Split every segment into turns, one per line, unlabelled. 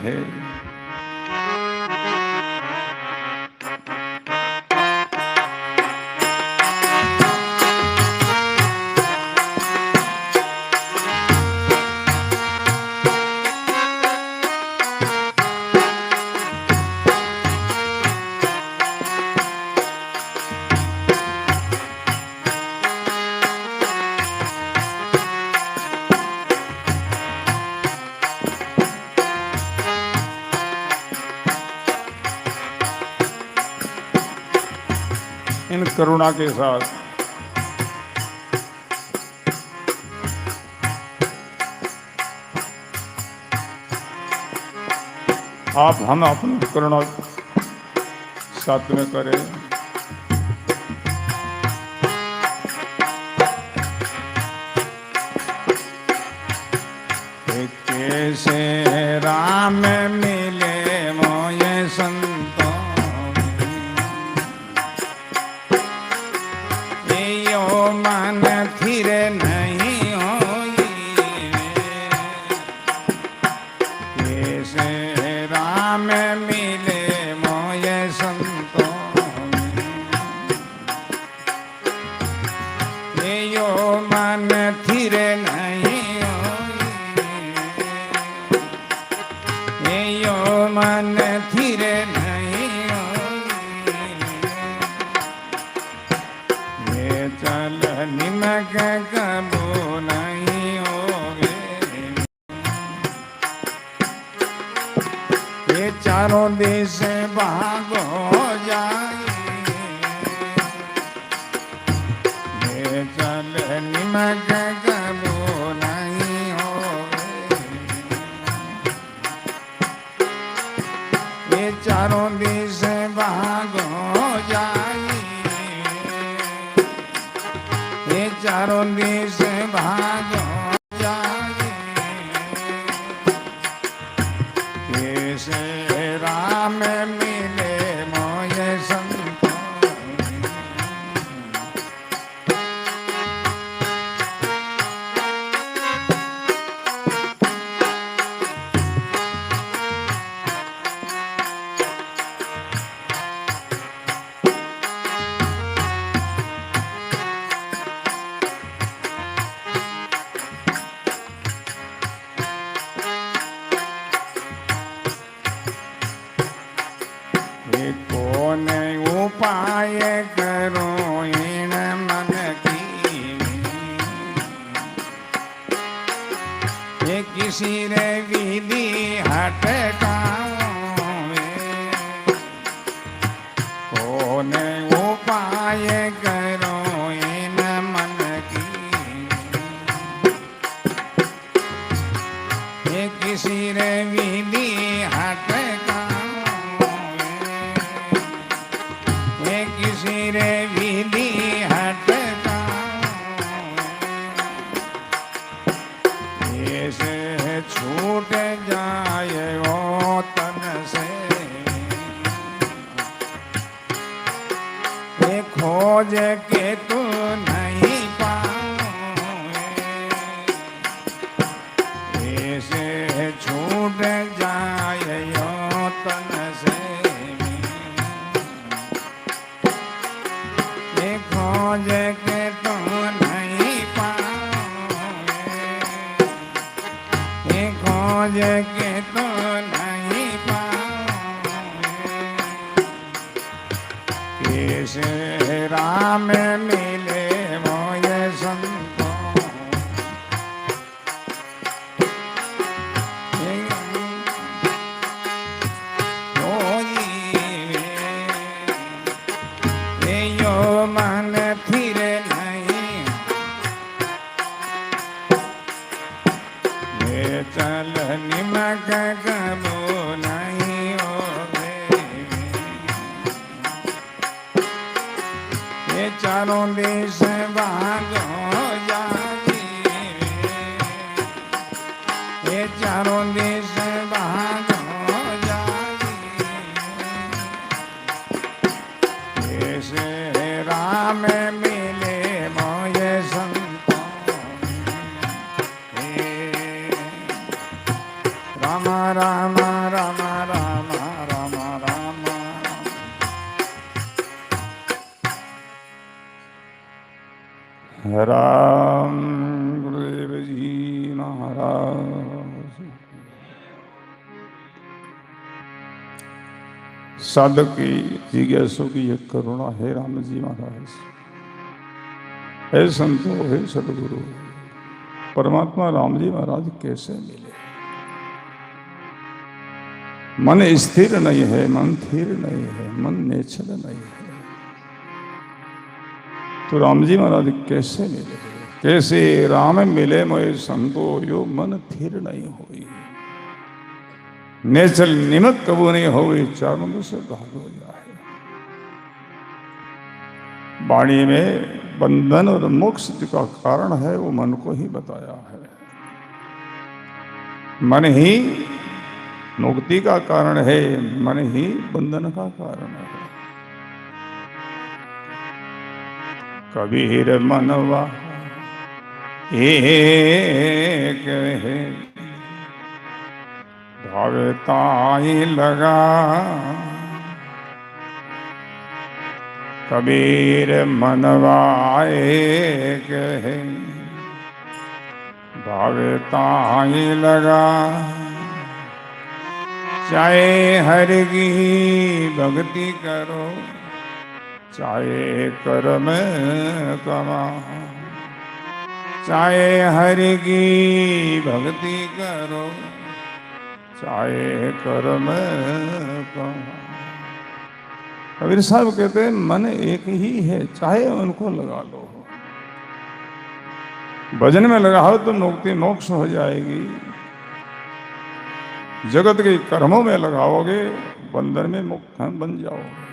है। इन करुणा के साथ आप हम अपनी करुणा साथ में करें। कैसे राम मिले मोये संतों, मन फिर नहीं होई। कैसे राम मिले मोये संतों, यो मन फिर नहीं होई। यो मन फिर नहीं होई। चल निमक कबो नहीं होगे। ये चारों देश भागो जाए। ये चल निमक कबो नहीं होगे। ये चारों देश भागो जाए। ये चारों देश भागो जाए। कैसे राम मिले मोये संतों, कौन उपाय करो इन मन की। ये किसी रे विधि हटकावे। कौन उपाय करो इन मन की। ये किसी रे विधि हटकावे। किसी रे विधि हटकावे। ऐसे छूट जाए वो तन से। ये खोज के तू नहीं पाओगे। ऐसे छूट जाए वो तन से। खोज के तो नहीं पाओगे। खोज के तो नहीं पाओगे। कैसे राम मिले मोये संतों, यो मन फिर नहीं। ये चल निमक कबो नहीं होगे। ये चारों देश भागो जाए। ये चारों देश भागो जाए। कैसे राम मिले मोये संतों, राम राम राम राम राम राम। राम गुरुदेव जी महाराज। साधक की जिज्ञासु की ये करुणा है राम जी महाराज। हे संतो, हे सदगुरु, परमात्मा राम जी महाराज कैसे मिले? मन स्थिर नहीं है, मन थिर नहीं है, मन निश्चल नहीं है, तो राम जी महाराज कैसे मिले? कैसे राम मिले मोए संतो, यो मन थिर नहीं हुई, नेचल निमक कबू नहीं हुई, चारों से घात हो जाए। वाणी में बंधन और मोक्ष का कारण है वो मन को ही बताया है। मन ही मुक्ति का कारण है, मन ही बंधन का कारण है। कबीर मनवा एक है, भावताई लगा। कबीर मनवा एक है, भावताई लगा। चाहे हर की भक्ति करो, चाहे कर्म कमा। चाहे हरि की भक्ति करो, चाहे कर्म कमा। कबीर साहब कहते हैं मन एक ही है, चाहे उनको लगा लो। भजन में लगाओ तो मुक्ति मोक्ष हो जाएगी। जगत के कर्मों में लगाओगे, बंधन में मुक्त बन जाओगे।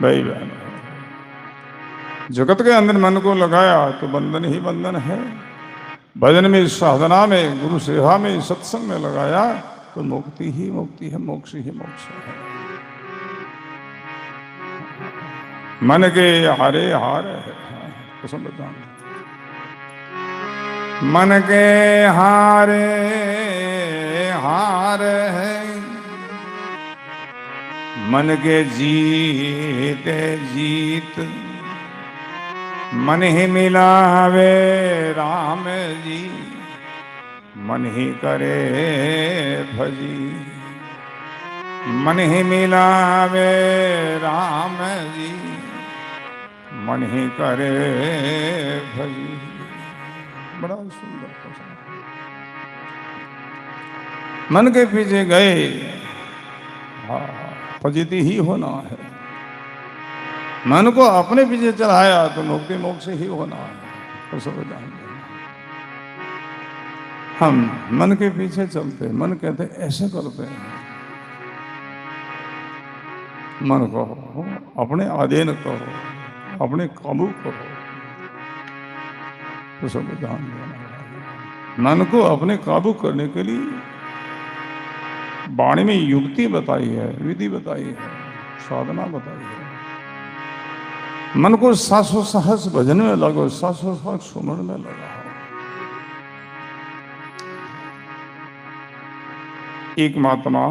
भाई बहन, जगत के अंदर मन को लगाया तो बंधन ही बंधन है। भजन में, साधना में, गुरु सेवा में, सत्संग में लगाया तो मुक्ति ही मुक्ति है, मोक्ष ही मोक्ष है। मन के हारे हार है, तो समझता हूं। मन के हारे हार है, मन के जीते जीत। मन ही मिलावे राम जी, मन ही करे भजी। मन ही मिलावे राम जी, मन ही करे भजी। बड़ा सुंदर प्रसंग। मन के पीछे गए, हाँ, फजीती ही होना है। मन को अपने पीछे चढ़ाया तो मुक्ति मोक्ष ही होना है, तो सब जानते हैं। हम मन के पीछे चलते, मन कहते ऐसे करते हैं। मन को अपने अधीन करो, अपने काबू करो, तो सब जानते हैं। मन को अपने काबू करने के लिए वाणी में युक्ति बताई है, विधि बताई है, साधना बताई है। मन को सासो सहस भजन में लगो, सासो सहस सुमन में लगाओ। एक महात्मा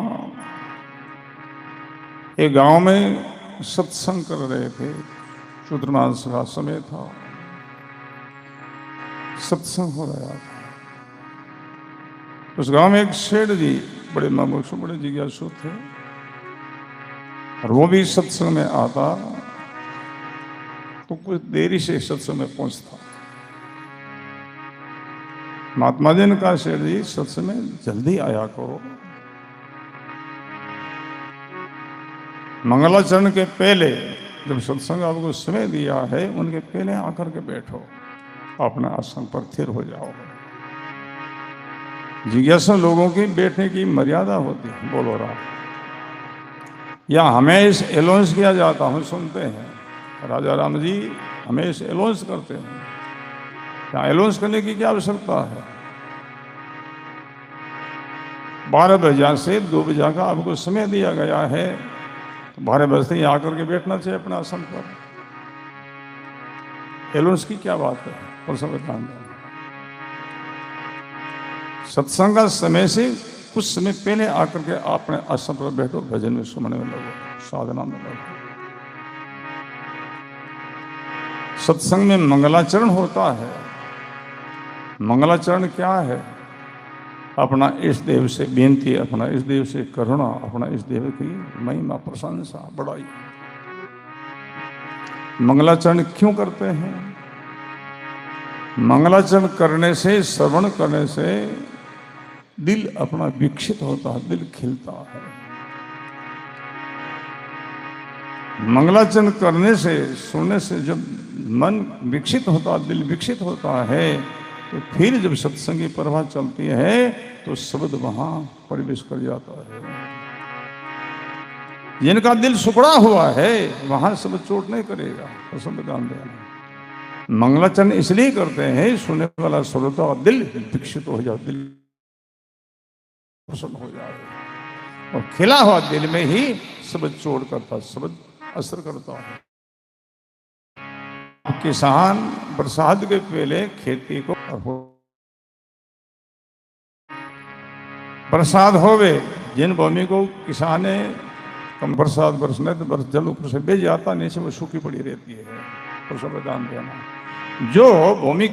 एक गांव में सत्संग कर रहे थे। चतुर्मास का समय था, सत्संग हो रहा था। उस गांव में एक सेठ जी बड़े मुमुक्षु, बड़े जिज्ञासु थे, और वो भी सत्संग में आता तो कुछ देरी से सत्संग में पहुंचता। महात्मा जी ने कहा, सेठ जी सत्संग में जल्दी आया करो, मंगलाचरण के पहले, जब सत्संग आपको समय दिया है उनके पहले आकर के बैठो, अपने आसन पर स्थिर हो जाओ। जिज्ञासु लोगों की बैठने की मर्यादा होती है, बोलो राम। या हमें इस एलाउंस किया जाता, हम सुनते हैं राजा राम जी हमें इस एलाउंस करते हैं। यहाँ एलाउंस करने की क्या आवश्यकता है? 12 बजे से 2 बजे का आपको समय दिया गया है, तो 12 बजे से यहाँ आकर के बैठना चाहिए अपना आसन पर। एलाउंस की क्या बात है? और सब ध्यान दें। सत्संग का समय से कुछ समय पहले आकर के आपने आसन पर बैठो, भजन में सुनने में लगो, साधना में लगो। सत्संग में मंगलाचरण होता है। मंगलाचरण क्या है? अपना इस देव से बेनती, अपना इस देव से करुणा, अपना इस देव की महिमा, प्रशंसा, बड़ाई। मंगलाचरण क्यों करते हैं? मंगलाचरण करने से, श्रवण करने से दिल अपना विकसित होता है, दिल खिलता है। मंगलाचरण करने से, सुनने से जब मन विकसित होता है, दिल विकसित होता है, तो फिर जब सत्संग की प्रभा चलती है तो शब्द वहां प्रवेश कर जाता है। जिनका दिल सुकड़ा हुआ है वहां शब्द चोट नहीं करेगा, तो शब्द ध्यान देना। मंगलाचरण इसलिए करते हैं, सुनने वाला श्रोता और दिल विकसित हो जाए, दिल प्रसन्न हो जाए, और खिला हुआ दिल में ही शब्द चोट करता, शब्द असर करता है। किसान बरसात के पहले खेती को, बरसात होवे, जिन भूमि को किसान ने कम बरसात बरसने तो जल ऊपर से बेच जाता, नीचे वो सूखी पड़ी रहती है। तो सब ध्यान देना, जो भूमि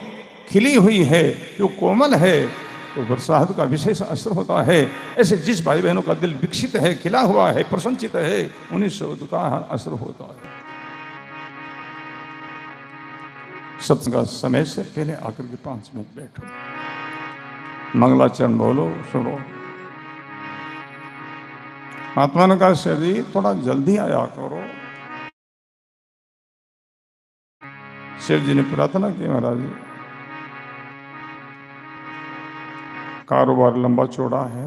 खिली हुई है, जो कोमल है, तो बरसात का विशेष असर होता है। ऐसे जिस भाई बहनों का दिल विकसित है, खिला हुआ है, प्रसन्नचित है, उन्हीं शब्द का असर होता है। सत्संग का समय से पहले आकर के 5 मिनट बैठो, मंगलाचरण बोलो, सुनो। महात्मा ने कहा, शरीर थोड़ा जल्दी आया करो। शेर जी ने प्रार्थना की, महाराज जी कारोबार लंबा चौड़ा है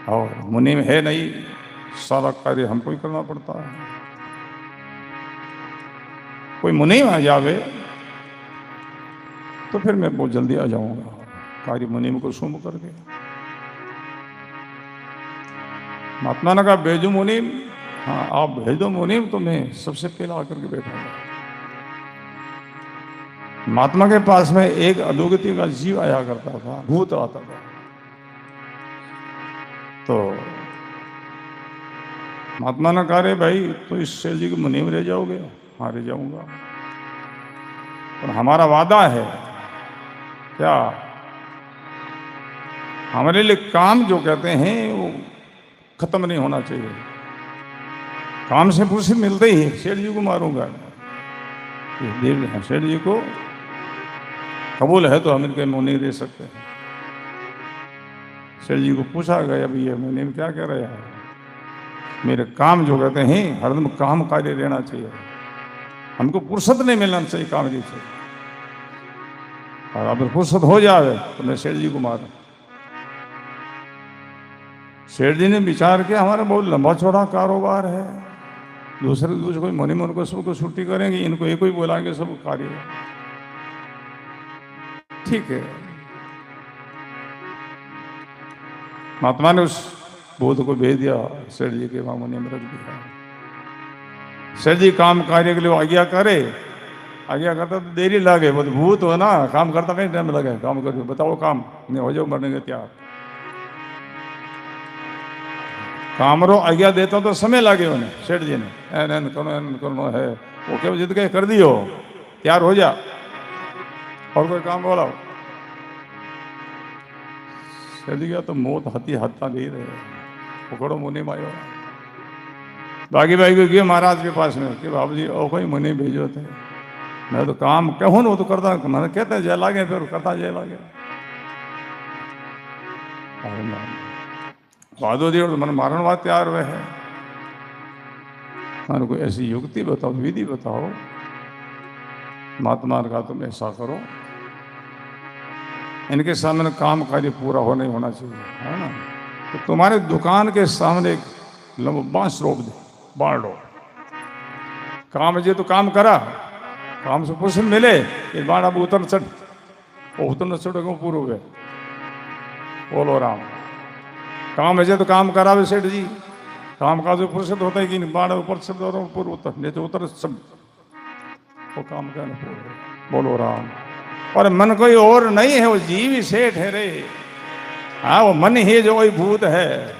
और मुनीम है नहीं, सारा कार्य हमको ही करना पड़ता है। कोई मुनीम आ जावे तो फिर मैं बहुत जल्दी आ जाऊंगा, कार्य मुनीम को शुभ करके। महात्मा ने कहा, भेजो मुनीम। हाँ, आप भेजो मुनीम, तो मैं सबसे पहले आकर के बैठूंगा। महात्मा के पास में एक अधोगति का जीव आया करता था, भूत आता था। तो महात्मा ने कहा, रे भाई, तो इस शेर जी को मुनीम रह जाओगे? हाँ, रह जाऊंगा, पर हमारा वादा है। क्या? हमारे लिए काम जो कहते हैं वो खत्म नहीं होना चाहिए। काम से फुर्सत मिलते ही शेर जी को मारूंगा। देव शेर जी को कबूल है तो हम इनके मुंह नहीं दे सकते। शेर जी को पूछा गया, अभी ये मुनीम क्या कह रहे हैं? मेरे काम जो कहते हैं हरदम काम कार्य रहना चाहिए, हमको फुर्सत नहीं मिलना चाहिए काम जी से, और अगर फुर्सत हो जाए तो मैं शेर जी को मारूं। शेर जी ने विचार किया, हमारा बहुत लंबा चौड़ा कारोबार है, दूसरे कोई मुनीम उनको सबको छुट्टी करेंगे, इनको एक ही बुलाएंगे सब कार्य। ठीक है, महात्मा ने उस भूत को भेज दिया, शेर जी के वहां मुनीम रख दिया। शेर जी काम कार्य के लिए आज्ञा करे, आज्ञा करता तो देरी लगे, वो भूत हो ना, काम करता कहीं टाइम लगे, काम करो, बताओ काम नहीं हो जाओ, मरने के तैयार। कामरो आज्ञा देता तो समय लगे उन्हें, सेठ जी ने एन करो है, वो क्या जिद के कर दियो, तैयार हो जा, और कोई काम बोलाओ। सेठ जी तो मौत हती हत्ता दे रहे, पकड़ो मुनि मायो। बाकी भाई को गए महाराज के पास में कि बाबू जी और कोई मुनि भेजो थे, मैं तो काम कहूँ ना वो तो करता, मैंने कहते जय लागे, फिर करता जय लागे। वादो दियो तो मन मारण वाद तैयार हुए है। मैंने कोई ऐसी युक्ति बताओ, विधि बताओ। महात्मा ने कहा तुम ऐसा करो, इनके सामने काम कार्य पूरा होना चाहिए, है ना, तो तुम्हारे दुकान के सामने एक बांस रोप दे, बाढ़ लो, काम जे तो काम करा, काम से कुछ मिले, ये बाढ़ अब उतर चढ़, वो उतर चढ़ेगा पूरा हुए। बोलो राम। काम है तो काम करावे सेठ जी, काम का जो फुर्सत होता है कि बाढ़ ऊपर से ऊपर उतर, नहीं तो उतर सब वो काम करना। बोलो राम। और मन कोई और नहीं है, वो जीव ही सेठ है रे। हाँ, वो मन ही जो कोई भूत है,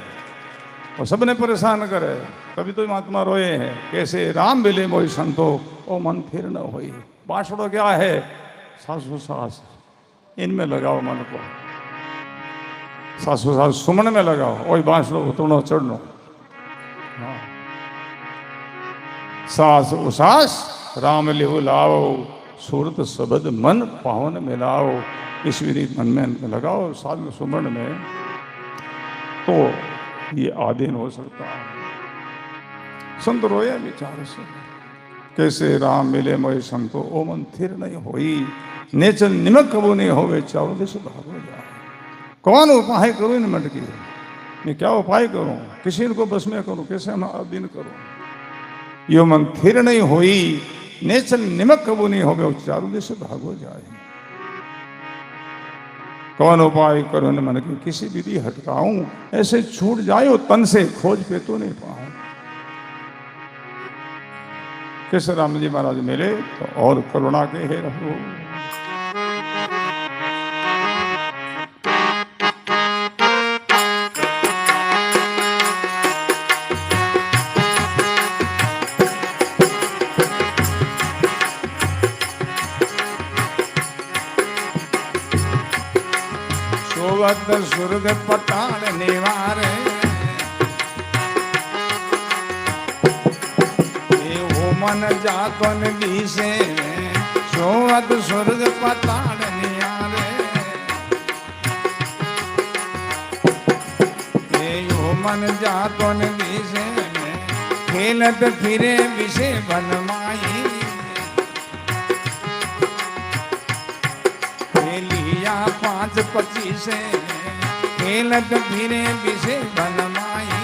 वो सबने परेशान करे। तभी तो महात्मा रोए हैं, कैसे राम मिले मोई संतो, ओ मन फिर न होई। बांसुड़ो क्या है? सासू सास, इनमें लगाओ मन को। सासू सास सुमन में लगाओ, वही बांसुड़ो उतरणो चढ़नो। हाँ। सास उसास राम लिहु लाओ, सूरत सबद मन पावन मिलाओ। ईश्वरी मन में लगाओ, साथ में सुमन में, तो ये आधीन हो सकता है। संत रोया विचार से, कैसे राम मिले मोय संतो, ओ मन थिर नहीं होई। नेचल निमक कबू नहीं होवे, चारों दिश भागो जाए। कौन उपाय करूं इन मटकी, मैं क्या उपाय करूं, किसी को बस में करूं, कैसे हम अधीन करूं। यो मन थिर नहीं होई, नेचल निमक कबू नहीं होवे, चारों दिश भागो जाए। कौन उपाय करो न मन की, किसी विधि हटकाऊं, ऐसे छूट जाए तन से, खोज पे तो नहीं पाऊं। कैसे राम जी महाराज मिले, तो और करुणा के हे रहो। सोवत सुरग पताल निवारे, मन जातन दिसे, सोवत स्वर्ग पताल नियारे। यो मन जातन दिसे, खेलत फिरे विषे बनमाई। लिया 5-25, खेलत फिरे विषे बनमाई।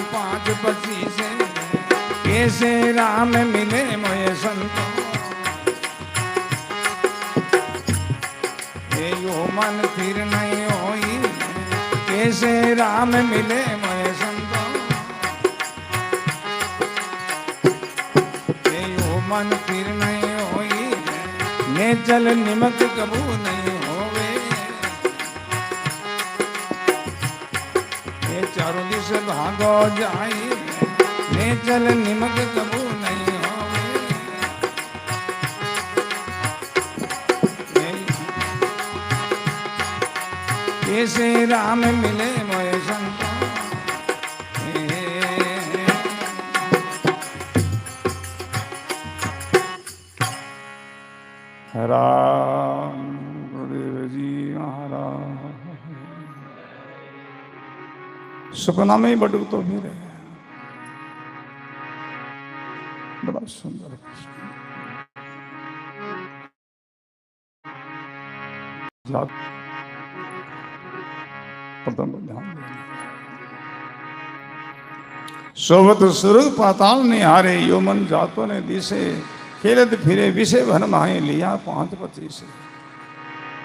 5-25, कैसे राम मिले मोय संतो, यो मन फिर नहीं होई। कैसे राम मिले मोय संतो, यो मन फिर नहीं होई। नेचल निमक कबू नहीं होवे, चारों दिश भागो जाए। नेचल निमक कबू नहीं होवे, कैसे राम मिले मोय संतो। राम गुरुदेव जी महाराज सपना में ही बटुक तो भी रहे। बड़ा सुंदर ध्यान। सोवत सुरग पाताल ने हारे, यो मन जातो ने दिसे। खेलत फिरे विषय भन माहे, लिया 5-25।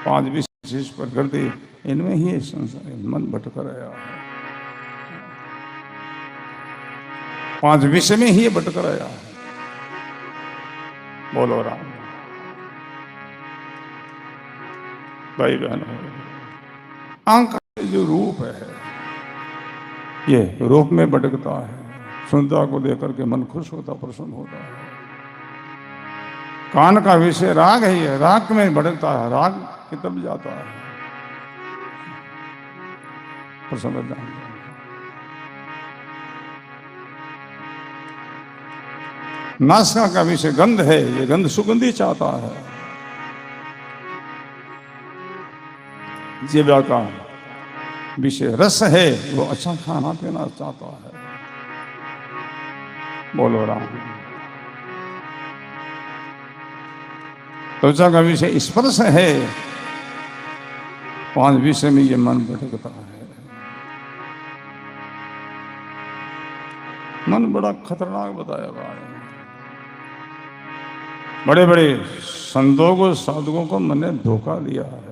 5 विशेष प्रकृति, इनमें ही संसार मन भटक रहा है। 5 विषय में ही भटक रहा है। बोलो राम। भाई बहनों, आंख का जो रूप है, ये रूप में भटकता है। सुंदरता को देकर के मन खुश होता, प्रसन्न होता है। कान का विषय राग है, ये राग में भटकता है, राग की तरफ जाता है, प्रसन्न। नासिका का विषय गंध है, ये गंध सुगंधी चाहता है। जीवा का विषय रस है, वो अच्छा खाना पीना चाहता है। बोलो राम। त्वचा का विषय स्पर्श है, 5 विषय में ये मन भटकता है। मन बड़ा खतरनाक बताया गया है। बड़े बड़े संतों को, साधुओं को मैंने धोखा दिया है।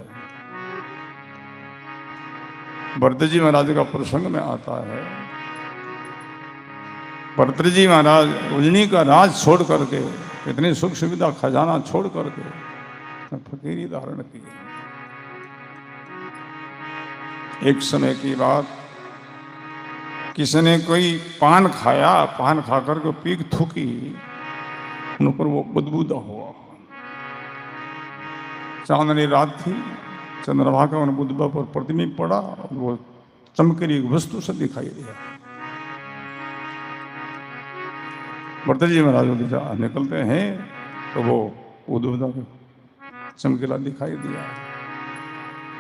भरत जी महाराज का प्रसंग में आता है, भर्तृ जी महाराज उजनी का राज छोड़ करके, इतनी सुख सुविधा खजाना छोड़ करके फकीरी धारण की। एक समय की बात, किसी ने कोई पान खाया, पान खा करके पीक थूकी, उन पर वो बदबूदा हुआ। चांदनी रात थी, चंद्रमा का उन बुद्धबा पर प्रतिबिंब पड़ा और वो चमकीली वस्तु से दिखाई दिया। भर्तृ जी महाराज निकलते हैं तो वो उद्भुदा चमकीला दिखाई दिया।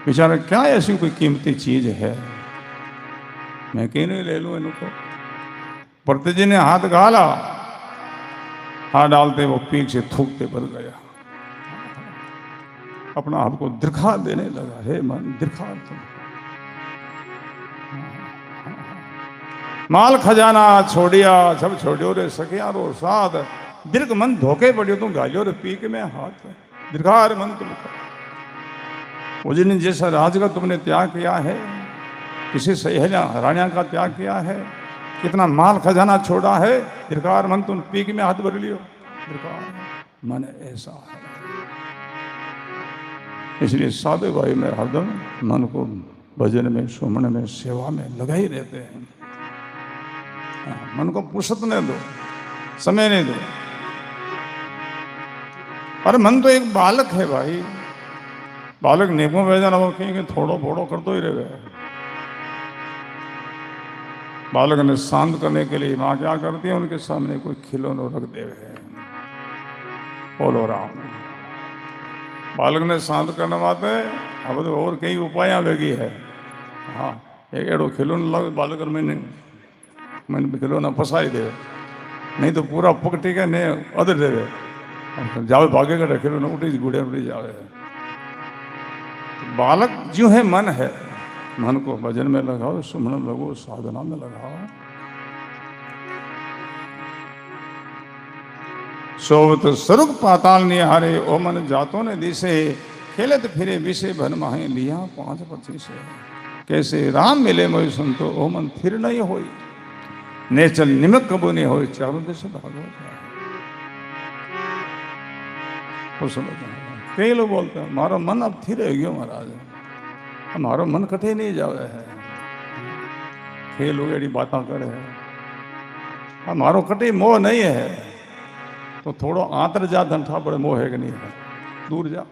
बेचारा क्या ऐसी कोई कीमती चीज है, मैं क्यों नहीं ले लूं इनको। भर्तृ जी ने हाथ गाला, हाथ डालते वो पीक से थूकते बढ़ गया, अपना आपको दिखा देने लगा। हे मन दिखा तुम, माल खजाना छोड़िया सब छोड़ियो रे सखिया रो साथ, दीर्घ मन धोखे पड़ियो तुम गालियो रे पीक में हाथ, दीर्घा रे मन तुम। उजनी जैसा राज का तुमने त्याग किया है, किसी सहेलिया रानिया का त्याग किया है, कितना माल खजाना छोड़ा है, दीर्घार मन तुम पीक में हाथ भर लियो। दीर्घार मन ऐसा है, इसलिए साधु भाई में हरदम मन को भजन में, सुमन में, सेवा में लगा ही रहते हैं। मन को फुर्सत नहीं दो, समय नहीं दो। अरे मन तो एक बालक है भाई, बालक नेको भेजना वो कहेंगे थोड़ो फोड़ो कर दो ही रह गए। बालक ने शांत करने के लिए माँ क्या करती है, उनके सामने कोई खिलौना रख दे है, बोलो राम। बालक ने शांत करने वास्ते अब तो और कई उपाय लगी है। हाँ, एक एड़ो खिलौना लग बालक मैंने खिलौना फंसाई दे, नहीं तो पूरा पकटी के ने अदर दे जावे भागेगा, खिलौना उठी गुड़े उठी जावे। बालक जो है मन है, मन को भजन में लगाओ, सुमन में लगाओ, साधना में लगाओ। सोवत स्वरूप पाताल निहारे, ओ मन जातो ने दिसे, खेलत फिरे विषय भन माहे लिया 5-25 से। कैसे राम मिले मोहि संतो, ओ मन फिर नहीं होई, नेचल निमक कबू नहीं होई, चारों दिशा भागो। कई लोग बोलते हैं मारो मन अब थिर गयो महाराज, हमारो मन कटे नहीं जावे है। कई लोग ऐसी बात करे है, हमारो कटे मोह नहीं है, तो थोड़ो आंतर जा धंठा पड़े, मोह है कि नहीं है, दूर जा।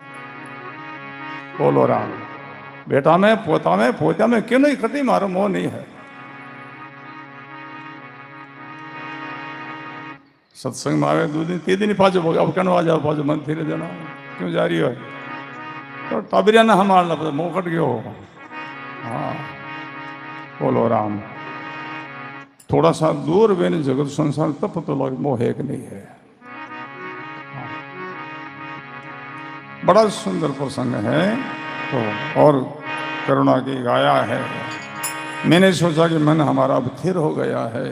बोलो राम। बेटा में पोता में पोता में क्यों नहीं कटी, मारो मोह नहीं है। सत्संग में आवे 2 दिन 3 दिन पाचो, अब कनो आ जाओ पाचो, मन फिर देना क्यों जा रही है, तो टाबरिया ने हमार ला मोह कट गयो। हाँ, बोलो राम। थोड़ा सा दूर बेने जगत संसार तब तो लगे मोह है कि नहीं है। बड़ा सुंदर प्रसंग है, तो और करुणा की गाया है। मैंने सोचा कि मन हमारा अब थिर हो गया है,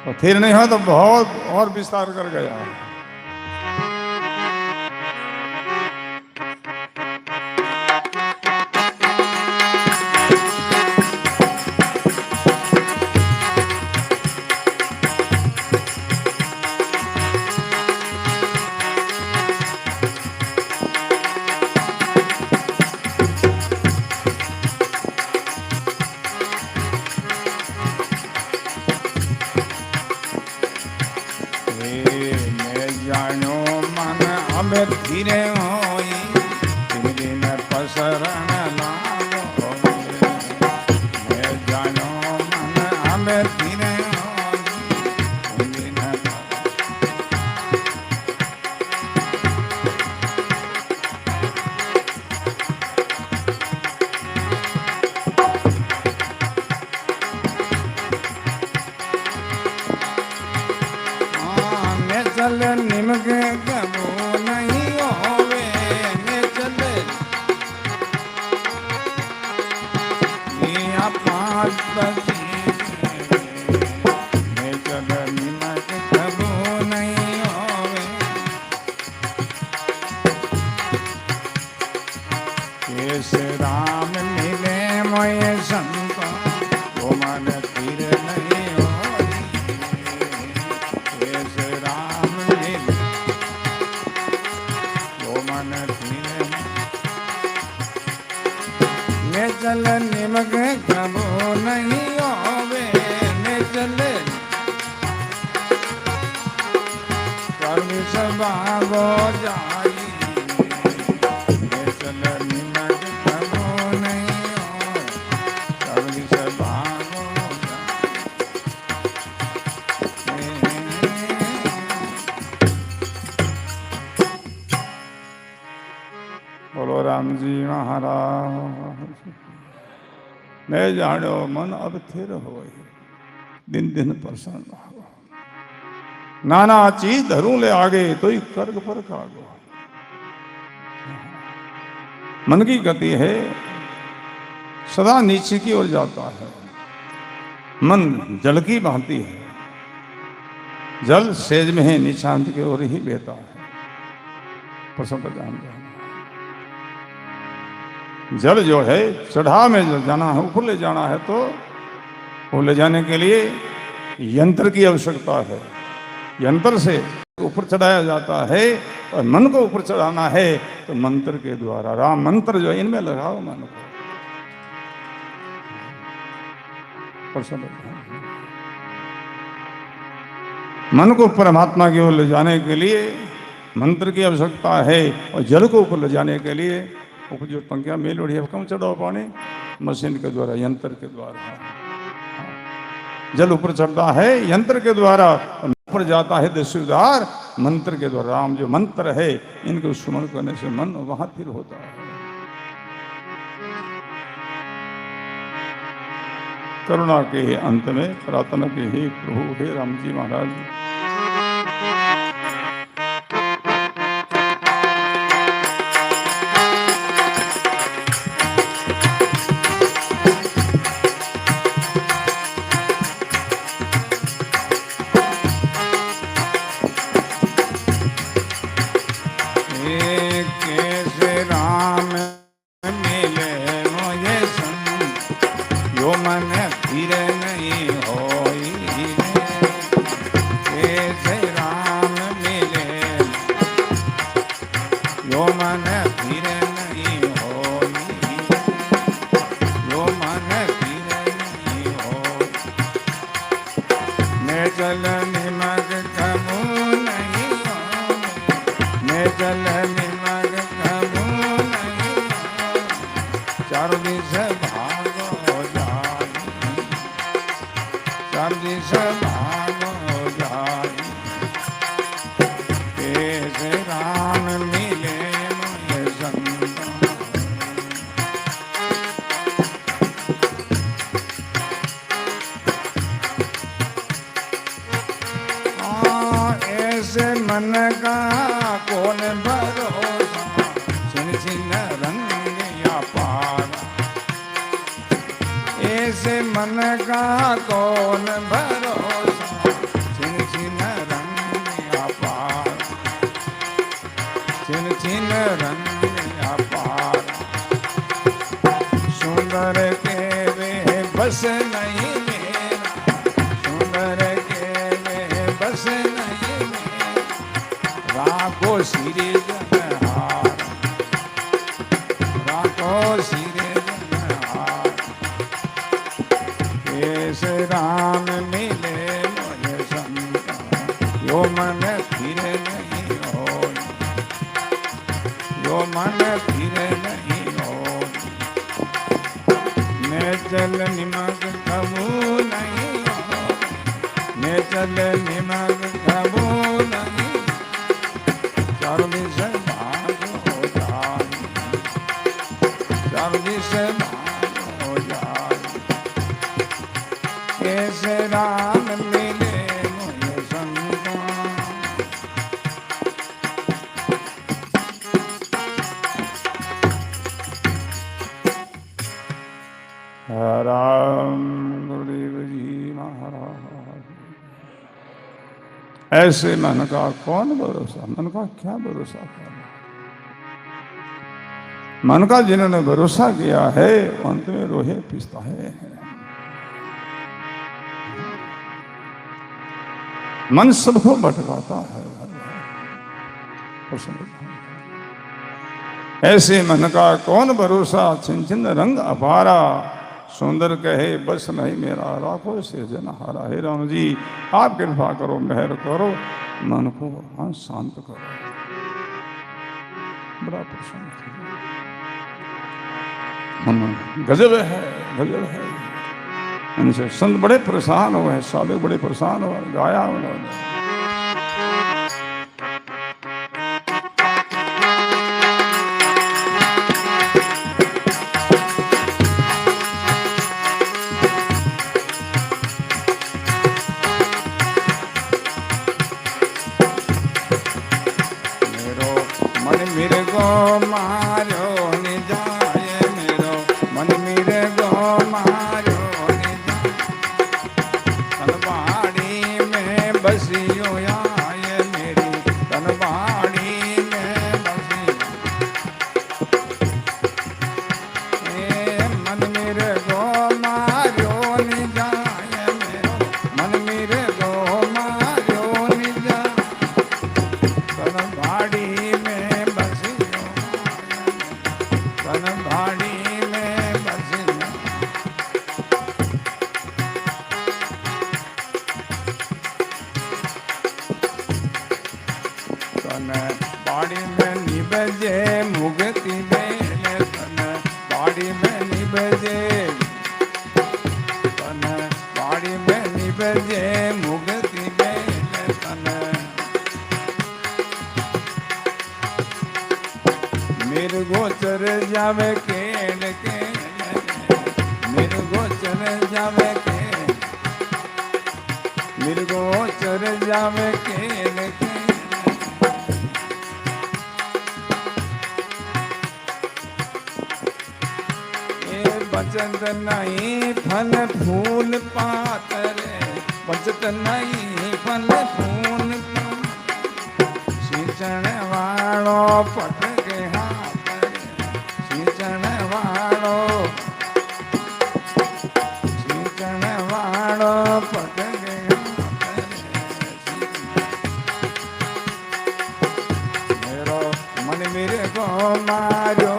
तो थिर नहीं हो तो बहुत और विस्तार कर गया है। धीरे होई दिन पसरण लालो, मैं जानो मन अब धीरे होई दिन। मैं चल निमके कबू नहीं होवे, मैं चले मन धीरे ने चल निमग कबो नहीं होवे ने चले कर्मी सभागो जाई ने चल निमग कबो नहीं होवे कर्मी सभागो बोलो राम जी महाराज ने जानो मन अब थिर हो दिन दिन प्रसन्न हो नाना चीज धरू ले आगे तो ही कर्ग पर खागो मन की गति है सदा नीचे की ओर जाता है मन जल की भांति है जल सेज में है निशांत की ओर ही बहता है प्रसन्न जान जाना जल जो है चढ़ाव में जो जाना है ऊपर ले जाना है तो वो ले जाने के लिए यंत्र की आवश्यकता है यंत्र से ऊपर चढ़ाया जाता है और मन को ऊपर चढ़ाना है तो मंत्र के द्वारा राम मंत्र जो है इनमें लगाओ मन को मन को परमात्मा की ओर ले जाने के लिए मंत्र की आवश्यकता है और जल को ऊपर ले जाने के लिए ऊपर जो पंखियां मेल उड़ी है कम चढ़ाओ पानी मशीन के द्वारा यंत्र के द्वारा जल ऊपर चढ़ता है यंत्र के द्वारा ऊपर जाता है दस्युदार मंत्र के द्वारा राम जो मंत्र है इनको सुमन करने से मन वहां फिर होता है करुणा के अंत में प्रार्थना के ही प्रभु हे राम जी महाराज मन का कौन भरोसा छिन छिन रंग या पारा ऐसे मन का कौन भरोसा छिन छिन रंग या पारा छिन छिन रंग या पारा सुंदर के वे बस नहीं मेरा सुंदर के वे बस नहीं राखो सिरे जनहार राखो सिरे जनहार ऐसे राम मिले मुझे संत यो मन फिर नहीं हो यो मन फिर नहीं हो मैं चल निमग कबू नहीं हो मैं चल निमग कबू नहीं चारों से भाग हो जाए चारों से भाग हो जाए कैसे राम मिले मुझे संतान राम गुरुदेव जी महाराज ऐसे मन का कौन भरोसा मन का क्या भरोसा करना मन का जिन्होंने भरोसा किया है अंत में रोहे पिसता है मन सबको भटकाता है ऐसे मन का कौन भरोसा, छिन छिन रंग अपारा, सुंदर कहे बस नहीं मेरा, राखो से जनहारा। हे राम जी, आप कृपा करो, मेहर करो, मन को हाँ शांत करो। बड़ा प्रसन्न गजब है, गजब है। उनसे संत बड़े परेशान हुए, साधु बड़े परेशान हुए, गाया उन्होंने। बाड़ी में निबजे मुगती बेले तन, बाड़ी में निबजे तन, बाड़ी में निबजे मुगती बेले तन। मेरे गोचर जावे केल के, मेरे गोचर जावे के, मेरे गोचर जावे केल के। बचत नहीं फल फूल पातरे, बचत नहीं फल फूल पातरे। सींचण वालो पट के हाथ रे, सींचण वालो, सींचण वालो पट के हाथ रे। मेरो मन मेरे को मारो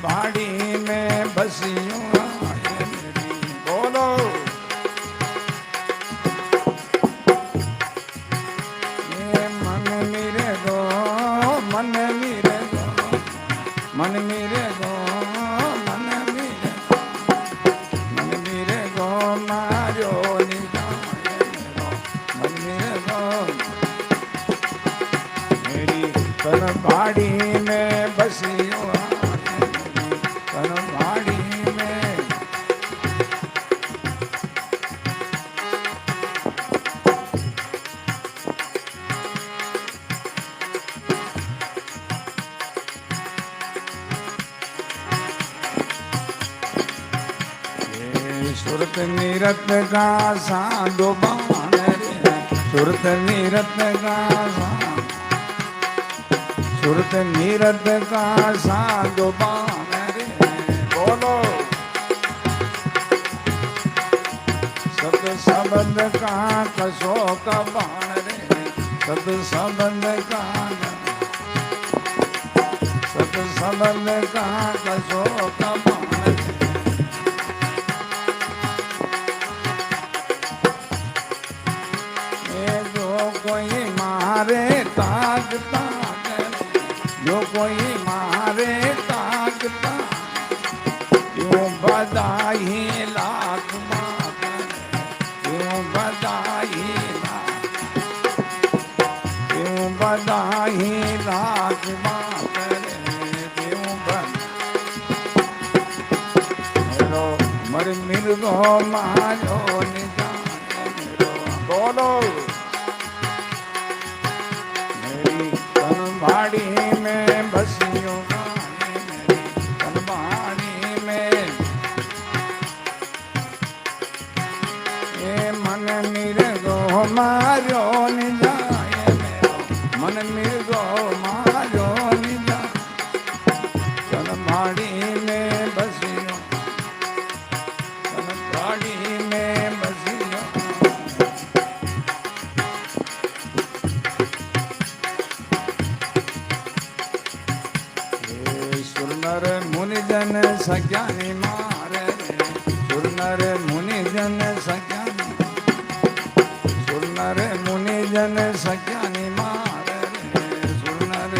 बाड़ी में बसियों आए मेरी। बोलो ये मन मेरे गो, मन मेरे गो, मन मेरे गो, मन मेरे गो, मन मेरे गो मारो निजाए मेरो, मन मेरे गो मेरी तन बाड़ी में बसियों सुरत नीरत का साधो बाण रे, सुरत नीरत का सुरत नीरत का साधो बाण रे। बोलो सत संबंध का कसो का बाण रे, सत संबंध का, सत संबंध का कसो का बाण रे। कोई मारे ताक ताक, जो कोई मारे ताक ताक, क्यों बधाई लाख बात, क्यों बधाई लाख, क्यों बधाई लाख बात रे, क्यों हेलो मर मिर्गो मारो निजान मेरो। बोलो बाड़ी में बसियों मेरी, तन बाड़ी में ये मन मिर्गो मारो निजाए मेरो, मन मिर्गो मारो निजा, तन बाड़ी में बसियों, तन बाड़ी में बसियों। સખ્યાની મારે સુર નર મુનિ જન સખ્યાની સુર નર મુનિ જન સખ્યાની મારે સુર નર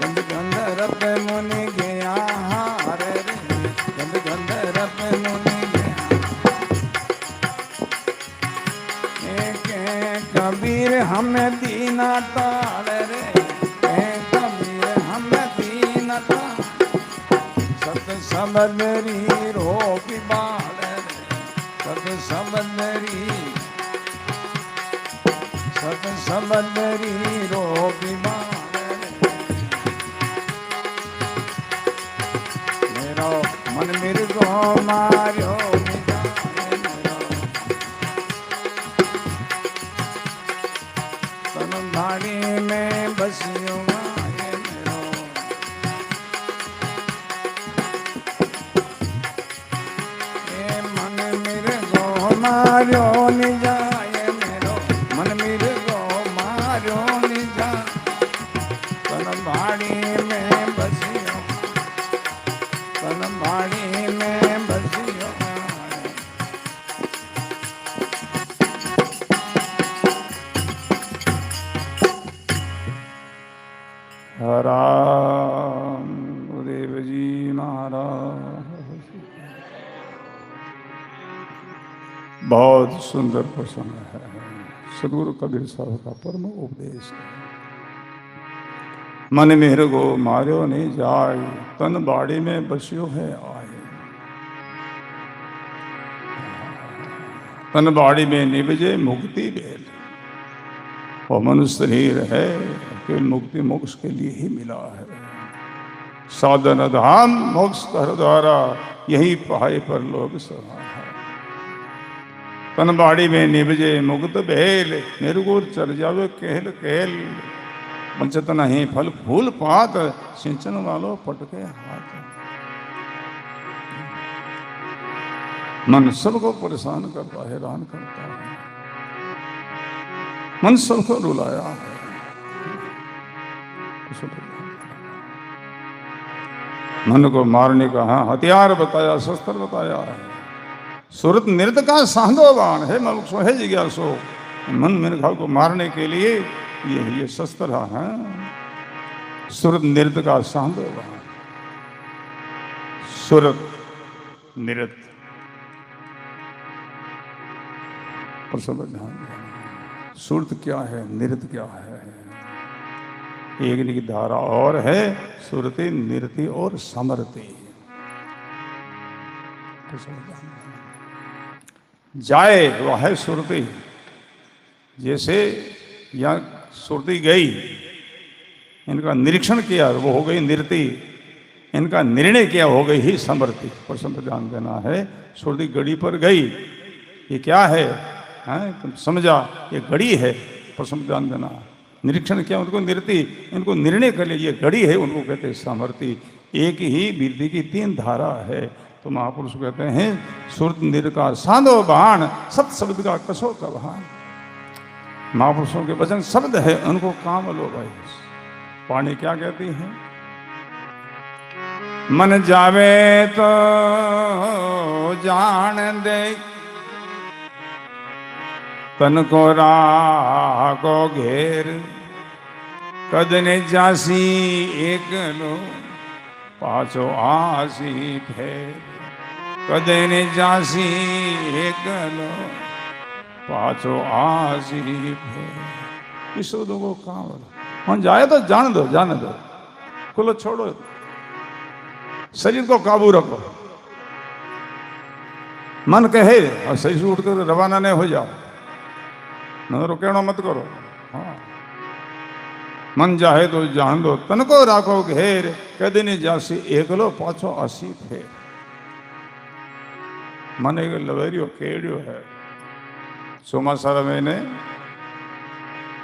ગંધ ગંધ રપ મુનિ ગયા હારે ગંધ ગંધ રપ મુનિ कबीर हमें दीना ताड़ रे कबीर हमें दीना ताड़ सत समदरी रो बाल रे सत समदरी रो बाल मेरा मन मिर्गो मारो भाड़ी में बसियो मारे मेरो ए मन मेरे गो मारो नि जाए मेरो मन मेरे गो मारो नि जा तन भाड़ी में बसियो तन भाड़ी में बसियो राम गुरुदेव जी महाराज बहुत सुंदर प्रसंग है। सदगुरु कबीर साहब का परम उपदेश है। मन मेरे को मार्यो नहीं जाए तन बाड़ी में बसियो है आए तन बाड़ी में निभजे मुक्ति बेल वो मनुष्य शरीर है कि मुक्ति मोक्ष के लिए ही मिला है। साधन धाम मोक्ष कर द्वारा यही पाए पर लोग सभा है। तन बाड़ी में निभजे मुक्त बेल निर्गुर चल जावे केल केल पंचतन ही फल फूल पात सिंचन वालो पटके हाथ। मन सबको परेशान करता है, हैरान करता है, मन सबको रुलाया है। मन को मारने का हाँ हथियार बताया, शस्त्र बताया है। सुरत नृत्य का सांदोबान है मनुष्य है जिज्ञासो। मन मेरे को मारने के लिए ये शस्त्र है। सुरत नृत्य का सांदोबान, सुरत नृत्य पर सब ध्यान। सुरत क्या है, नृत्य क्या है? एक की धारा और है सुरति नृत्य और समरति। जाए वह है सुरति। जैसे यहाँ सुरति गई, इनका निरीक्षण किया वो हो गई नृत्य, इनका निर्णय किया हो गई ही समरति। पर ध्यान देना है, सुरति गड़ी पर गई, ये क्या है? तुम समझा ये घड़ी है। पर ध्यान देना, निरीक्षण किया उनको नृत्य, इनको निर्णय कर लिया ये घड़ी है, उनको कहते हैं समरति। एक ही बिरदी की तीन धारा है। तो महापुरुष कहते हैं सुरत नृत्य का सांदो बाण, सत शब्द का कसो का भान। महापुरुषों के वचन शब्द है, उनको काम लो भाई। वाणी क्या कहती है? मन जावे तो जान दे, तन को राखो घेर, कदने जासी एकलो पाछो आसी फेर। कदने जासी एकलो पाछो आसी फेर। इस शब्दों को काम मन जाए तो जान दो, जाने दो, खुलो छोड़ो, शरीर को काबू रखो। मन कहे और शरीर से उठकर रवाना नहीं हो जाओ, न रुकेणो मत करो। हाँ, मन जाए तो जान दो, तन को राखो घेर, कदने जासी एकलो पाछो आसी फेर। मन एक लवेरियो केड़ियो है। ચોમાસા महीने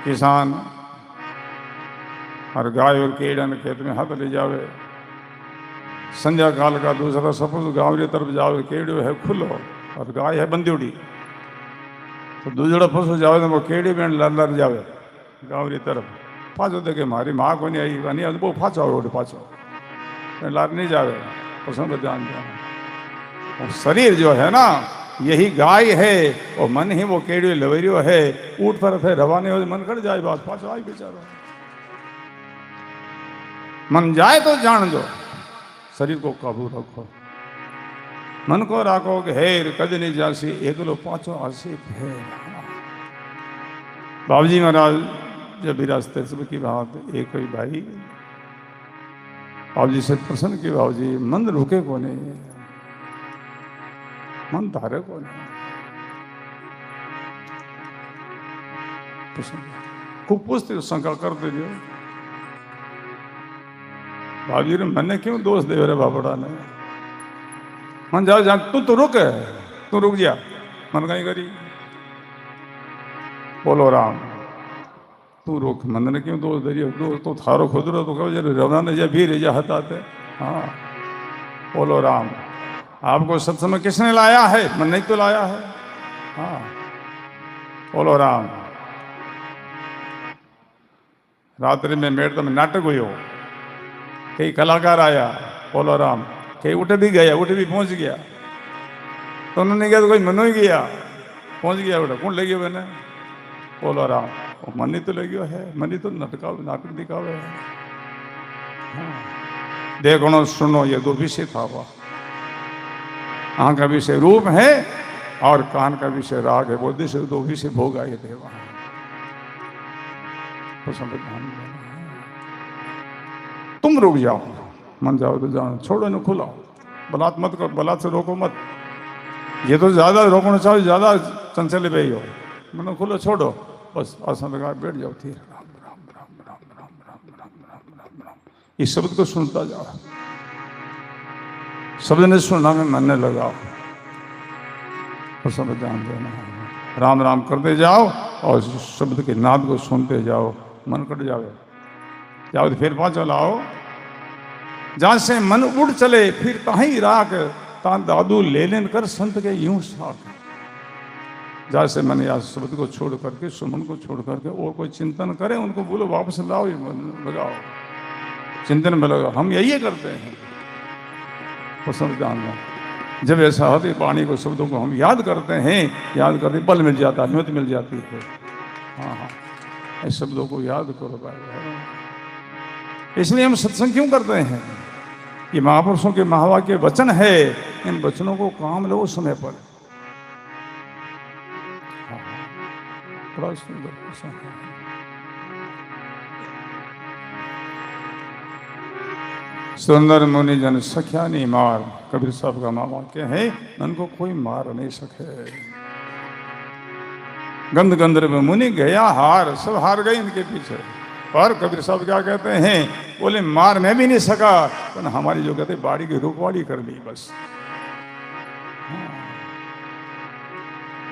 किसान और गाय और केड़ा ने खेत में हाथ ले जावे। संध्या काल का दूसरा सपोज गाँव की तरफ जावे, केड़ियो है खुलो और गाय है बंदूड़ी, तो दूसरा पशु जावे तो वो केड़ी में लड़ जावे गाँव की तरफ। पाछो देखे मारी माँ को नहीं आई, वो फाचो आवड़े पाछो लार नहीं जावे, उसमें पर ध्यान देना। और शरीर जो है ना यही गाय है, और मन ही वो केड़ियो लवेरियो है, ऊट पर थे रवाने हो मन कर जाए, बात पाछो आई बेचारो। मन जाए तो जान दो, शरीर को काबू रखो, मन को राखो कि हेर कद नहीं जासी, एकलो पाछो आसी फेर। बाबूजी महाराज जब विरासते की बात, एक कोई भाई बाबूजी से प्रसन्न की, बाबूजी मन रुके को नहीं, मन धारे को नहीं। खूब पूछते शंका करते जो, बाबूजी ने मैंने क्यों दोष दे रे बाबड़ा ने, मन जा जा तू तो रुक, तू रुक जा, मन कहीं करी, बोलो राम तू रोक, मन ने क्यों दोष दे रही, दोष तो थारो खुद रो, तो कहो जरा रवाना जा भी रह जा हताते। हाँ बोलो राम, आपको सत्संग में किसने लाया है, मन नहीं तो लाया है। हाँ बोलो राम। रात्रि में मेरे तो में नाटक हुई हो, कई कलाकार आया, बोलो राम, कई उठ भी गया, उठ भी पहुंच गया, तो उन्होंने कहा तो कोई मनो ही गया, पहुंच गया उठ, कौन ले गया मैंने, बोलो राम। मन ही तो लगियो है, मन ही तो नाटक दिखावे है। हाँ। देखो सुनो ये दो विषय था, वह आंख का विषय रूप है और कान का विषय राग है, वो दो विषय भोग आए थे वहां, तो संविधान तुम रुक जाओ, मन जाओ तो जाओ, छोड़ो न खुलाओ, बलात् मत करो, बलात् से रोको मत, ये तो ज्यादा रोकना चाहो, ज्यादा चंचल भाई हो, मन खुलो छोड़ो, बस आसन लगा बैठ जाओ, थी राम राम राम राम राम राम राम राम राम राम, इस शब्द को सुनता जाओ, शब्द ने सुनना में मनने लगाओ, और शब्द ध्यान देना, राम राम करते जाओ और शब्द के नाद को सुनते जाओ, मन कट जावे जाओ, तो फिर पाँच लाओ, जहां से मन उड़ चले फिर ताही राख, ता दादू ले लेन कर संत के यूं साख। जहां से मन या शब्द को छोड़ करके, सुमन को छोड़ करके और कोई चिंतन करे, उनको बोलो वापस लाओ, लगाओ चिंतन में लगाओ, हम यही करते हैं। तो सब जानना, जब ऐसा होती वाणी को, शब्दों को हम याद करते हैं, याद करते बल मिल जाता है, हिम्मत मिल जाती है। हाँ हाँ, इस शब्दों को याद करो भाई। इसलिए हम सत्संग क्यों करते हैं, ये महापुरुषों के महावाक्य वचन है, इन वचनों को काम लो समय पर। बड़ा सुंदर सुंदर मुनि जन सख्या नहीं मार, कबीर साहब का महावाक्य है, मन को कोई मार नहीं सके। गंध गंधर्व मुनि गया हार, सब हार गए इनके पीछे, पर कबीर साहब क्या कहते हैं, बोले मार मैं भी नहीं सका, पर हमारी जो कहते बाड़ी की रुकवाड़ी कर ली बस।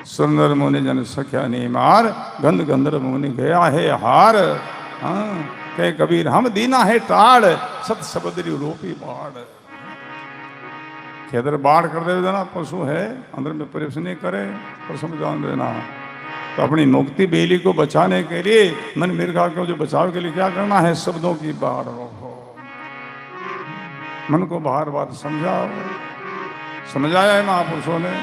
सुंदर मुनि जन सख्या नहीं मार, गंध गंधर्व मुनि गया है हार। हाँ कहे कबीर हम दीना है टाड़, सत सबदरी रोपी बाढ़। खेदर बाढ़ कर दे देना, पशु है अंदर में प्रवेश नहीं करे, पशु में जान देना। तो अपनी मुक्ति बेली को बचाने के लिए, मन मिर्गा को जो बचाव के लिए क्या करना है, शब्दों की बाढ़ रोको, मन को बार बार समझाओ, समझाया है महापुरुषों ने।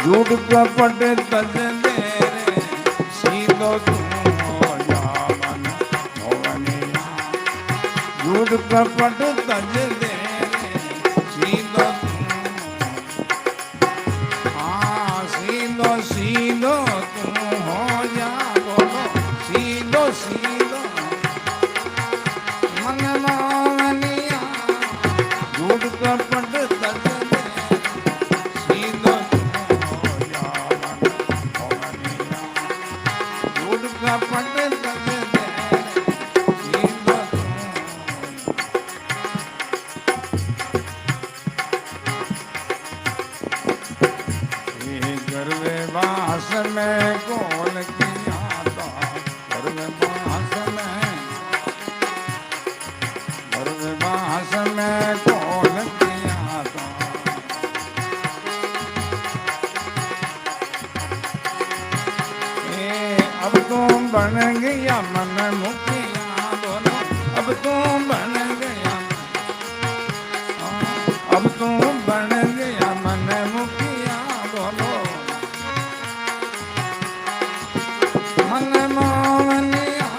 झूठ कपट तज दे रे, सीधो तू हो जा मन मोहनिया। झूठ कपट तज दे रे, सीधो तू, हाँ सीधो सीधो तू हो जा, बोलो सीधो सीधो मन मोहनिया। झूठ कपट तज गया मन मुखिया बोलो अब तू बन गया, अब तू बन गया मन मुखिया बोलो मन मोहनिया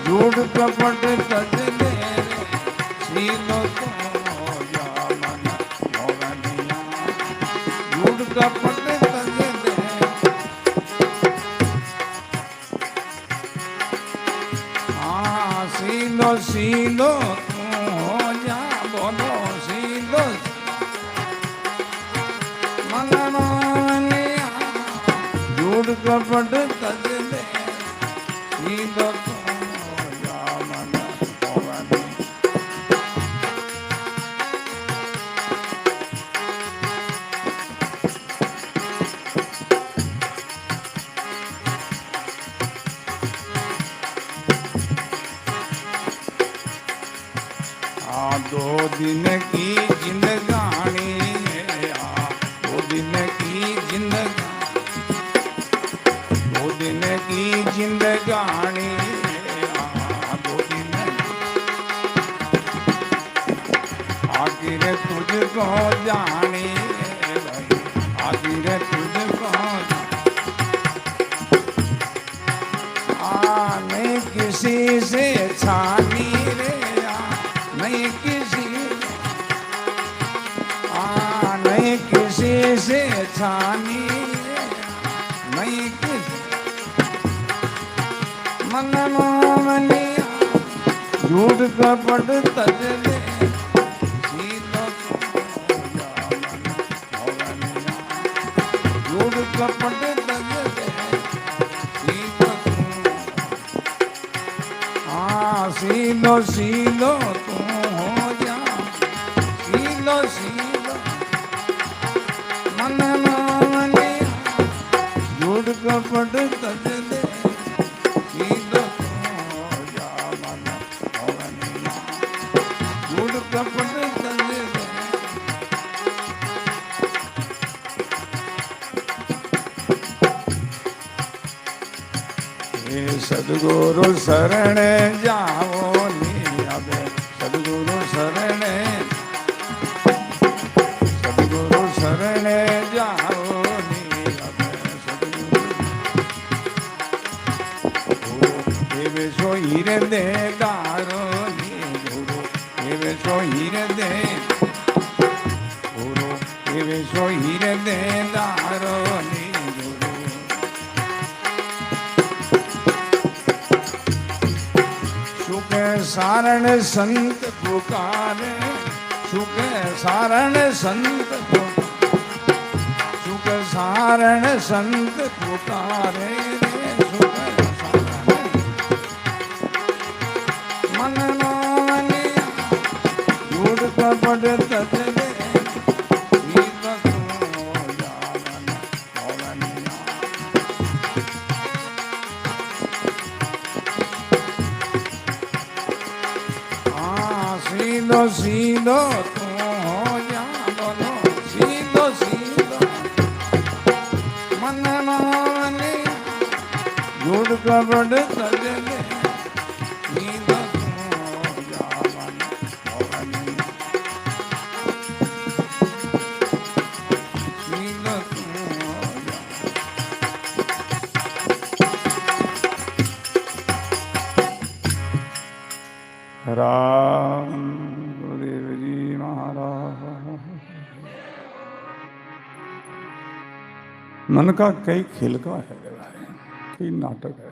झूठ कपट तज दे सीलो तो या मन मोहनिया झूठ कपट तज दे सीलो सीलो तू हो जा बोलो सीलो मन मोहनिया झूठ कपट तज दे सीलो तू हो जा मन मोहनिया। दो दिन की जिंदगानी है, दो दिन की जिंदगानी, दो दिन की जिंदगानी है, दो दिन आखिर तुझको जानी है भाई, आखिर तुझको नहीं किसी से छानी रे नहीं किसी नहीं किसी से छानी नहीं किसी मन मोहनिया झूठ कपट तज दे सीलो तो या मन मोहनिया झूठ कपट तज दे सीलो सीलो सीलो तू हो जा सीलो सीलो मन मोहनिया झूठ कपट तज दे सीलो तू हो जा मन मोहनिया झूठ कपट तज दे। सदगुरु शरण जाओ नी अब सदगुरु शरण सदगुरु शरण जाओ नी अब सदगुरु देवे सो हीरे दे दारो नी गुरु देवे सो हीरे दे गुरु देवे सो हीरे दे दारो नी सारण संत पुकारे सुख सारण संत सुख सारण संत पुकारे सुख सारण मन मोहनिया झूठ कपट तज दे सीलो सीलो तू हो जा बोलो सीलो सीलो मन मोहनिया झूठ कपट तज दे सीलो तू हो जा मन मोहनिया सीलो तू हो जा। राम गुरुदेव जी महाराज। मन का कई खेल का है, कई नाटक है।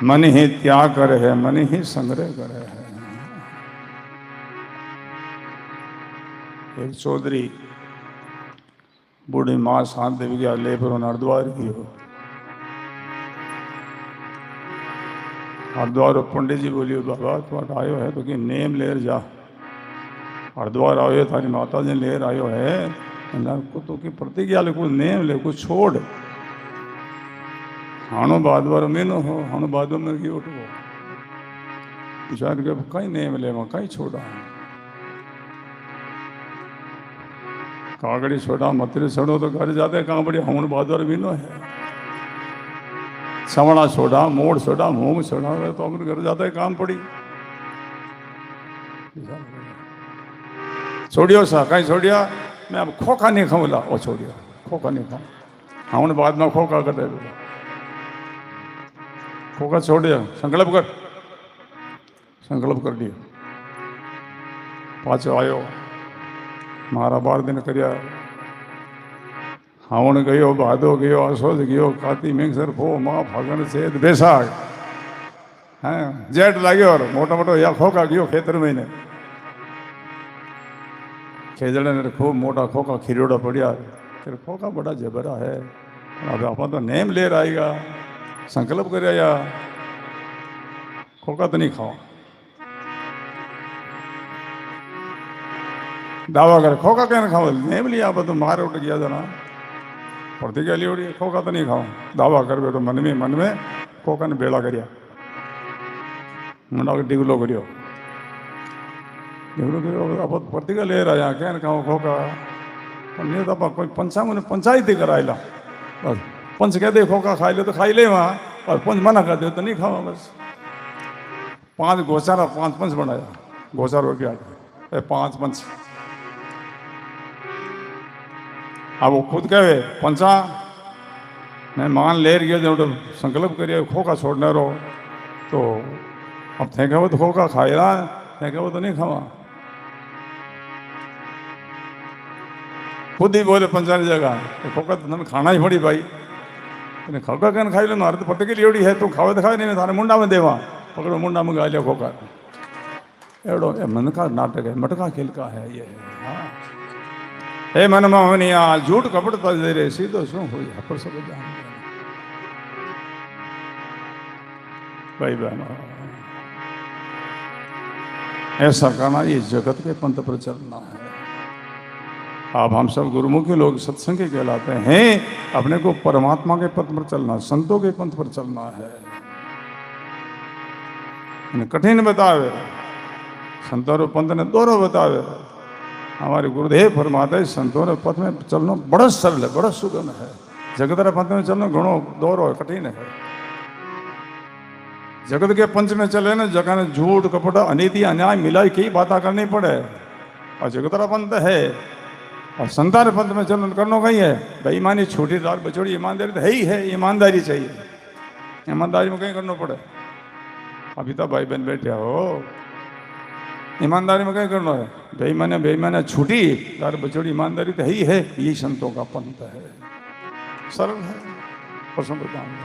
मन ही त्याग करे है, मन ही संग्रह करे है। एक चौधरी बूढ़ी माँ शांत देवी के ले पर हरिद्वार की हो। हरिद्वार पंडित जी बोलियो बाबा थोड़ा आयो है तो कि नेम लेर जा हरिद्वार आयो थारी माता जी लेर आयो है को तो की प्रतिज्ञा ले कुछ नेम ले कुछ छोड़ हानो बादवार में न हो हानो बादो में की उठो विचार के कहीं नेम ले वहाँ कहीं छोड़ा कागड़ी छोड़ा मतरे छोड़ो तो घर जाते कहाँ बड़ी हानो बादवार भी न है सवड़ा छोड़ा, मोड़ छोड़ा, मूंग छोड़ा, तो अमर घर जाता है काम पड़ी छोड़ियो सा कहीं छोड़िया। मैं अब खोखा नहीं खाऊंगा, वो छोड़ियो खोखा नहीं खाऊं। हाँ उन्हें बाद में खोखा कर दे, खोखा छोड़ दिया, संकल्प कर दिया। पाछो आयो, मारा 12 दिन करिया। हावण गयो, भादो गयो, असोज गयो, काती मेघसर फो माँ फागण चेत बैसाख, हाँ जेठ लाग्यो और मोटा मोटो या खोखा गयो खेतर में ने खेजड़े ने खूब मोटा खोखा खीरोड़ा पड़िया। फिर खोखा बड़ा जबरा है, अब आप तो नेम ले आएगा, संकल्प कर आया खोखा तो नहीं खाओ। दावा कर खोखा क्या खाओ, नेम लिया आप तो मारे उठ गया जना प्रतिज्ञा ली उड़ी खोखा तो नहीं खाओ। दावा कर बेटो मन में खोखा ने बेड़ा करिया, मुंडा डिगलो करियो, अब प्रतिज्ञा ले रहा क्या खाओ खोखा। नहीं तो आप कोई पंचांग ने पंचायत ही कराइला, बस पंच कह दे खोखा खाई ले तो खाई ले वहाँ, और पंच मना कर दे तो नहीं खाओ। बस 5 गोचारा 5 पंच बनाया, गोचारा रुपया 5 पंच। अब वो खुद कहे पंचा मैं मान ले रही जो संकल्प करिए खोखा छोड़ने रहो, तो अब थे वो तो खोखा खाएगा, थे वो तो नहीं खावा। खुद ही बोले पंचा की जगह खोखा तो तुम्हें खाना ही पड़ी भाई, खोखा कहने खाई लो, मारे तो पत्ते की लियोड़ी है, तू खावे तो खाए नहीं, थारे मुंडा में देवा, पकड़ो मुंडा में गा लिया खोखा। एड़ो मन का नाटक है, मटका खेल का है ये। हाँ हे मन मोहनिया झूठ कपट दे रे सीधो शू हुई पर सब जान भाई बहन। ऐसा करना ये जगत के पंथ पर चलना है। अब हम सब गुरुमुखी लोग सत्संग के कहलाते हैं, अपने को परमात्मा के पथ पर चलना, संतों के पंथ पर चलना है। कठिन बतावे संतों पंथ ने दोनों बतावे, हमारे गुरुदेव फरमाते संतों ने पथ में चलना बड़ा सरल है, बड़ा सुगम है। जगत पथ में चलना घणो दोरो कठिन है। जगत के पंच में चले ना, जगह ने झूठ कपट अनीति अन्याय मिलाई कई बातें करनी पड़े, और जगतरा पंथ है। और संतान पंथ में चलन करना कहीं है बेईमानी छोटी दाल बचोड़ी, ईमानदारी तो है ही है, ईमानदारी चाहिए, ईमानदारी में कहीं करना पड़े। अभी तो भाई बहन बैठे हो, ईमानदारी में क्या करना है, बेईमाने छूटी दाल बचोड़ी, ईमानदारी तो है ही है। यही संतों का पंथ है, सरल है, पसंद काम है।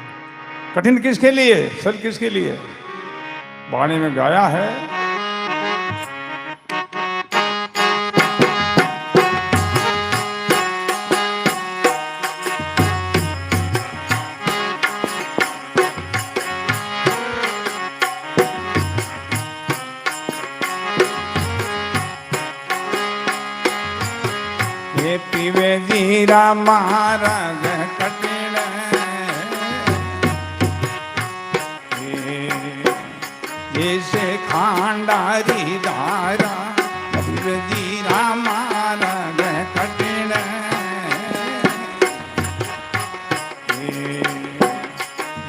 कठिन किसके लिए, सरल किसके लिए? वाणी में गाया है, पीवे जीरा महाराज कटिण, जैसे खांडारी धारा, पीवे जीरा महाराज कटिण,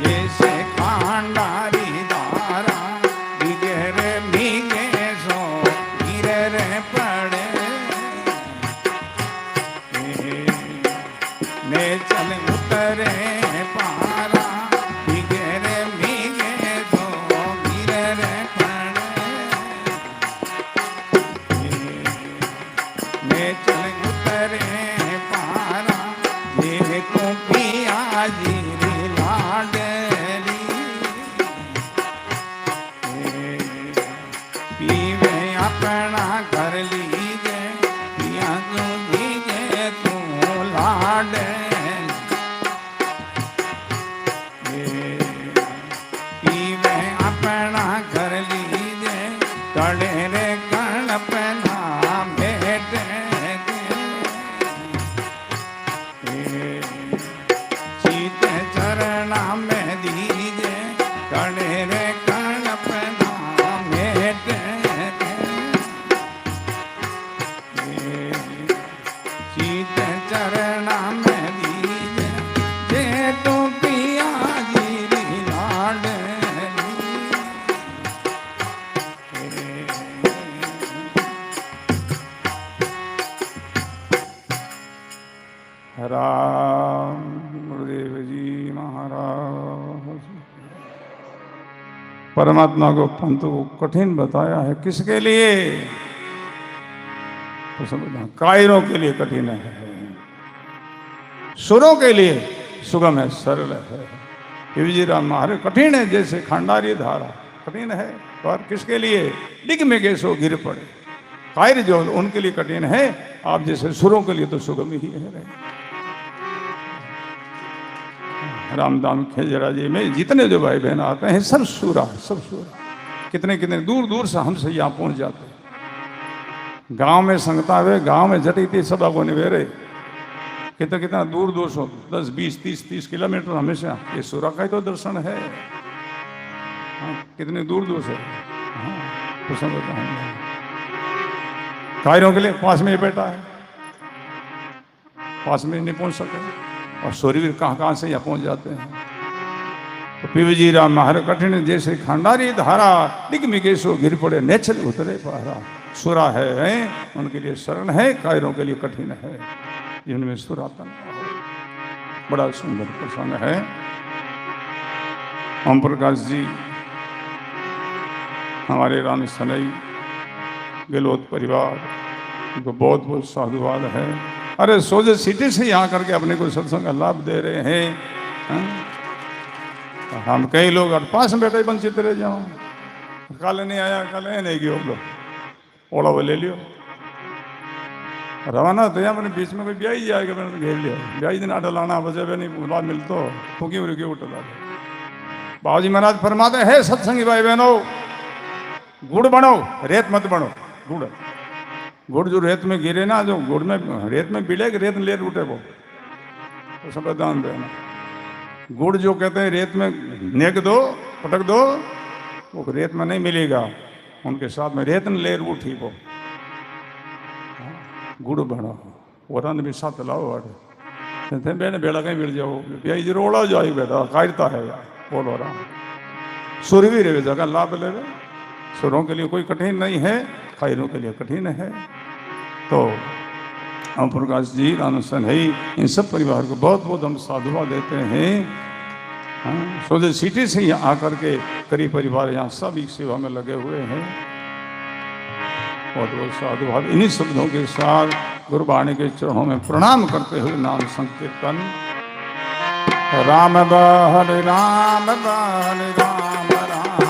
जैसे खांडारी धारा, भीगे रे भीगे सो गिरे रे पड़े, ने चल उतरे पारा, भीगे रे भीगे तो गिरे रे पड़े, ने चल उतरे पारा, ये को पिया जीरी लाडली, पीवे अपना कर लीजे, पिया तू भीगे तू लाडे, पीवे अपना कर लीजे, तड़े रे गणपना भेटे, सीते चरणा में दीजे, तड़े रे गणपना भेटे, सीते चरणा में दीजे, जे तो पिया जीरी परमात्मा को पंथ को कठिन बताया है, किसके लिए? तो समझना, कायरों के लिए कठिन है, सुरों के लिए सुगम है, सरल है। शिवजीराम महाराज कठिन है, जैसे खंडारी धारा कठिन है, पर किसके लिए? डिग में कैसो गिर पड़े। कायर जो उनके लिए कठिन है, आप जैसे सुरों के लिए तो सुगम ही है। रामधाम खेजरा जी में जितने जो भाई बहन आते हैं सब सूरा, सब सूरा। कितने कितने दूर दूर से हमसे यहाँ पहुंच जाते हैं। गांव में संगता हुए, गांव में जटी थी सभा को निवेरे, कितना कितना दूर दूर से 10, 20, 30 किलोमीटर हमेशा ये सूरा का ही तो दर्शन है। हाँ, कितने दूर दूर से। हाँ, तो समझता है कायरों के लिए पास में ही बैठा है, पास में नहीं पहुंच सके, और सूर्यवीर कहाँ कहाँ से यहाँ पहुंच जाते हैं। तो शिवजीराम महाराज कठिन जैसे खंडारी धारा, डिग मिगेशो गिर पड़े, नेचल उतरे पहरा। सुरा है उनके लिए शरण है, कायरों के लिए कठिन है, जिनमें सुरातन। बड़ा सुंदर प्रसंग है। ओम प्रकाश जी हमारे रानी सनई गहलोत परिवार को बहुत बहुत साधुवाद है। अरे सोजे सिटी से यहाँ करके अपने को सत्संग का लाभ दे रहे हैं। हम कई लोग पास में बैठे वंचित रह जाओ, कल नहीं आया, कल नहीं गयो, लो ओला वो ले लियो, रवाना तो यहाँ मैंने बीच में कोई ब्याही जाएगा, मैंने घेर लिया, ब्याही दिन आटा लाना बजे में नहीं लाभ मिलतो तो क्यों रुके उठा। बाबूजी महाराज फरमाते हैं सत्संगी भाई बहनों, गुड़ बनो, रेत मत बनो। गुड़ गुड़ जो रेत में गिरे ना, जो गुड़ में रेत में बिले रेत ले उठे वो, तो सब दान देना। गुड़ जो कहते हैं रेत में नेक दो, पटक दो, वो रेत में नहीं मिलेगा, उनके साथ में रेत लेर उठी वो। गुड़ बना वरन भी साथ लाओ वाड़े बेने बेड़ा कहीं मिल जाओ, ब्याई जी रोड़ा जाए बेटा, कायरता है यार, बोलो राम। सुर भी रहे जगह लाभ ले रहे, सुरों के लिए कोई कठिन नहीं है, कायरों के लिए कठिन है। तो ओम प्रकाश जी, रानू सनई, इन सब परिवार को बहुत बहुत हम साधुवाद देते हैं। हाँ, सोचे सिटी से यहाँ आकर के करीब परिवार यहाँ सब एक सेवा में लगे हुए हैं। बहुत बहुत साधुवाद। इन्हीं शब्दों के साथ गुरुवाणी के चरणों में प्रणाम करते हुए नाम संकीर्तन। राम हरे राम हरे राम, राम राम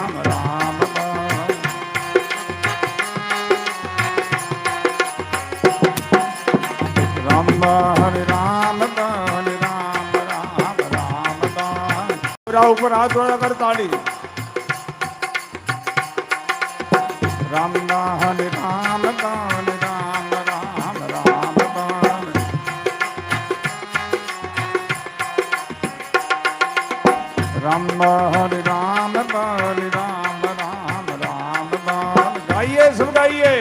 राम हरे राम हरे राम, राम राम। ऊपर हाथ जोड़ा कर ताड़ी। राम हरे राम हरे राम, राम राम राम। राम हरे राम हरे राम, राम राम राम। गाइए सब गाइए,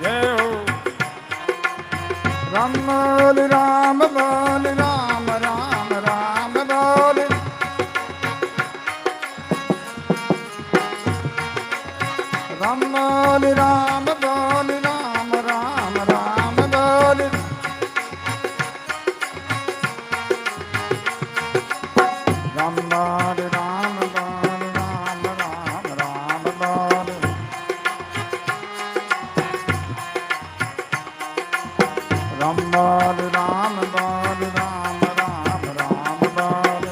जय हो। राम हरे राम हरे राम, राम राम बोले। राम बोले राम बोले राम, राम राम बोले। राम बोले राम बोले राम, राम राम बोले। राम बोले राम बोले राम, राम राम बोले।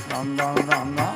राम राम राम राम।